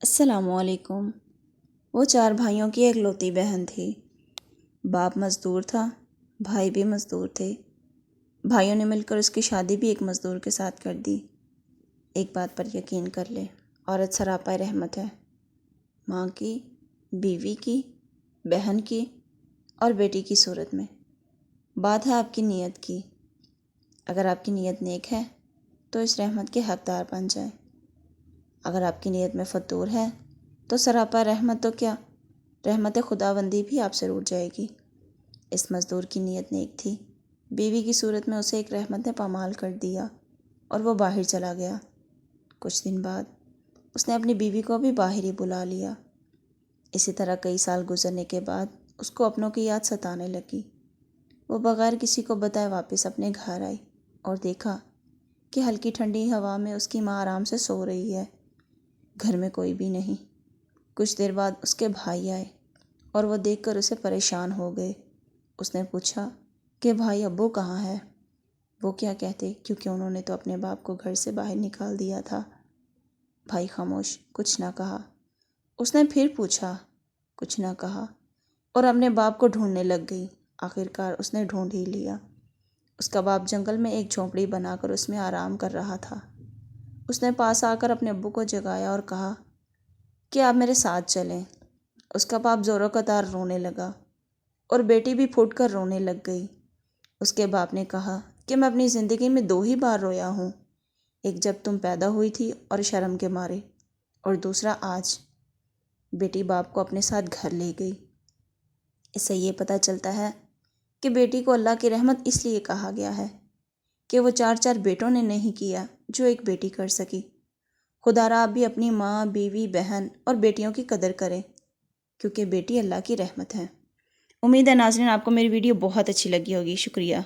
السلام علیکم۔ وہ 4 بھائیوں کی ایک لوتی بہن تھی۔ باپ مزدور تھا، بھائی بھی مزدور تھے۔ بھائیوں نے مل کر اس کی شادی بھی ایک مزدور کے ساتھ کر دی۔ ایک بات پر یقین کر لے، عورت سراپا رحمت ہے، ماں کی، بیوی کی، بہن کی اور بیٹی کی صورت میں۔ بات ہے آپ کی نیت کی۔ اگر آپ کی نیت نیک ہے تو اس رحمت کے حقدار بن جائیں۔ اگر آپ کی نیت میں فتور ہے تو سراپا رحمت تو کیا، رحمت خداوندی بھی آپ سے روٹ جائے گی۔ اس مزدور کی نیت نیک تھی۔ بیوی کی صورت میں اسے ایک رحمت نے پامال کر دیا اور وہ باہر چلا گیا۔ کچھ دن بعد اس نے اپنی بیوی کو بھی باہر ہی بلا لیا۔ اسی طرح کئی سال گزرنے کے بعد اس کو اپنوں کی یاد ستانے لگی۔ وہ بغیر کسی کو بتائے واپس اپنے گھر آئی اور دیکھا کہ ہلکی ٹھنڈی ہوا میں اس کی ماں آرام سے سو رہی ہے، گھر میں کوئی بھی نہیں۔ کچھ دیر بعد اس کے بھائی آئے اور وہ دیکھ کر اسے پریشان ہو گئے۔ اس نے پوچھا کہ بھائی ابو کہاں ہے؟ وہ کیا کہتے، کیونکہ انہوں نے تو اپنے باپ کو گھر سے باہر نکال دیا تھا۔ بھائی خاموش، کچھ نہ کہا۔ اس نے پھر پوچھا، کچھ نہ کہا، اور اپنے باپ کو ڈھونڈنے لگ گئی۔ آخرکار اس نے ڈھونڈ ہی لیا۔ اس کا باپ جنگل میں ایک جھونپڑی بنا کر اس میں آرام کر رہا تھا۔ اس نے پاس آ کر اپنے ابو کو جگایا اور کہا کہ آپ میرے ساتھ چلیں۔ اس کا باپ زوروں کا تار رونے لگا اور بیٹی بھی پھوٹ کر رونے لگ گئی۔ اس کے باپ نے کہا کہ میں اپنی زندگی میں 2 ہی بار رویا ہوں، ایک جب تم پیدا ہوئی تھی اور شرم کے مارے، اور دوسرا آج۔ بیٹی باپ کو اپنے ساتھ گھر لے گئی۔ اس سے یہ پتہ چلتا ہے کہ بیٹی کو اللہ کی رحمت اس لیے کہا گیا ہے کہ وہ 4 بیٹوں نے نہیں کیا جو ایک بیٹی کر سکی۔ خدا را آپ بھی اپنی ماں، بیوی، بہن اور بیٹیوں کی قدر کریں، کیونکہ بیٹی اللہ کی رحمت ہے۔ امید ہے ناظرین آپ کو میری ویڈیو بہت اچھی لگی ہوگی۔ شکریہ۔